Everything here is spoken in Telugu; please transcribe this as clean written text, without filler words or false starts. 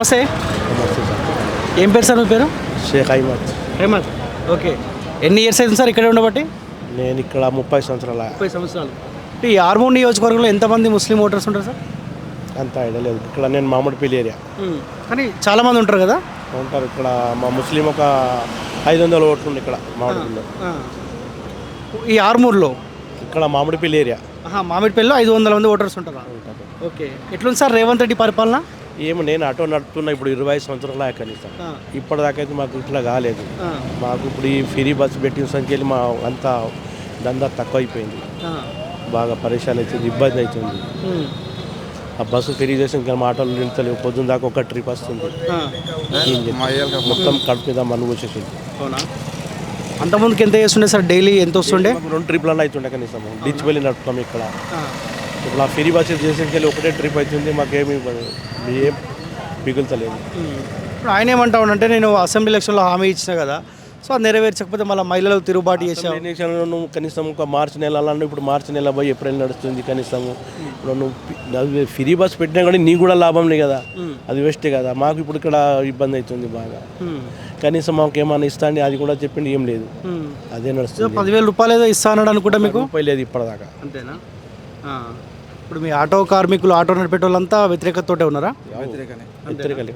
నమస్తే. నమస్తే సార్. ఏం పేరు సార్ మీ పేరు? షేక్ అహ్మద్. హేమంత్. ఓకే. ఎన్ని ఇయర్స్ అయింది సార్ ఇక్కడే ఉండబట్టి? నేను ఇక్కడ 30 సంవత్సరాల. 30 సంవత్సరాలు. అంటే ఈ ఆర్మూర్ నియోజకవర్గంలో ఎంతమంది ముస్లిం ఓటర్స్ ఉంటారు సార్? అంత ఐడియా లేదు. ఇక్కడ నేను మామిడిపల్లి ఏరియా కానీ చాలామంది ఉంటారు కదా? ఉంటారు. ఇక్కడ మా ముస్లిం ఒక 500 ఓట్లు ఉంది ఇక్కడ మామిడిపల్లిలో. ఈ ఆర్మూర్లో ఇక్కడ మామిడిపల్లి ఏరియా మామిడిపల్లిలో 500 మంది ఓటర్స్ ఉంటారా? ఉంటుంది. ఓకే. ఎట్లుంది సార్ రేవంత్ రెడ్డి పరిపాలన? ఏమో నేను ఆటో నడుపుతున్నా ఇప్పుడు 20 సంవత్సరాల కనీసం. ఇప్పటిదాకా అయితే మాకు ఇట్లా కాలేదు. మాకు ఇప్పుడు ఈ ఫ్రీ బస్సు పెట్టిన సంఖ్యలు మా అంతా దందా తక్కువ అయిపోయింది. బాగా పరేషాన్ అవుతుంది, ఇబ్బంది అవుతుంది. ఆ బస్సు ఫ్రీ చేసి ఇంకా మా ఆటోలు నింతలేవు. పొద్దున్న దాకా ఒక ట్రిప్ వస్తుంది. మొత్తం కడుపు మీద మన్ను వచ్చేసింది. అవునా? అంతకుముందుకి ఎంత చేస్తుండే సార్? డైలీ ఎంత వస్తుండే? 2 ట్రిప్లన్నా అవుతుండే కనీసం. డిచ్ వెళ్ళి నడుపుతాం ఇక్కడ. ఇప్పుడు ఆ ఫ్రీ బస్సు చేసేకి ఒకటే ట్రిప్ అవుతుంది. మాకేమి ఏం మిగులుతలేదు. ఇప్పుడు ఆయన ఏమంటా ఉండంటే, నేను అసెంబ్లీ ఎలక్షన్లో హామీ ఇచ్చిన కదా, సో అది నెరవేర్చకపోతే మళ్ళీ మహిళలకు తిరుగుబాటు చేసావు. నువ్వు కనీసం ఒక మార్చి నెలలో ఇప్పుడు మార్చి నెల పోయి ఏప్రిల్ నడుస్తుంది కనీసం. ఇప్పుడు నువ్వు ఫ్రీ బస్ పెట్టినా కూడా నీకు కూడా లాభం లేదు కదా, అది వేస్టే కదా. మాకు ఇప్పుడు ఇక్కడ ఇబ్బంది అవుతుంది బాగా. కనీసం మాకు ఏమైనా ఇస్తాండి అది కూడా చెప్పింది ఏం లేదు. అదే నడుస్తుంది. 10,000 రూపాయలు ఏదో ఇస్తా అన్నాడు అనుకుంటా. మీకు రూపాయలు లేదు ఇప్పటిదాకా. అంతేనా? ఇప్పుడు మీ ఆటో కార్మికులు, ఆటో నడిపేట వాళ్ళంతా వ్యతిరేకతతోటే ఉన్నారా? వ్యతిరేకలే.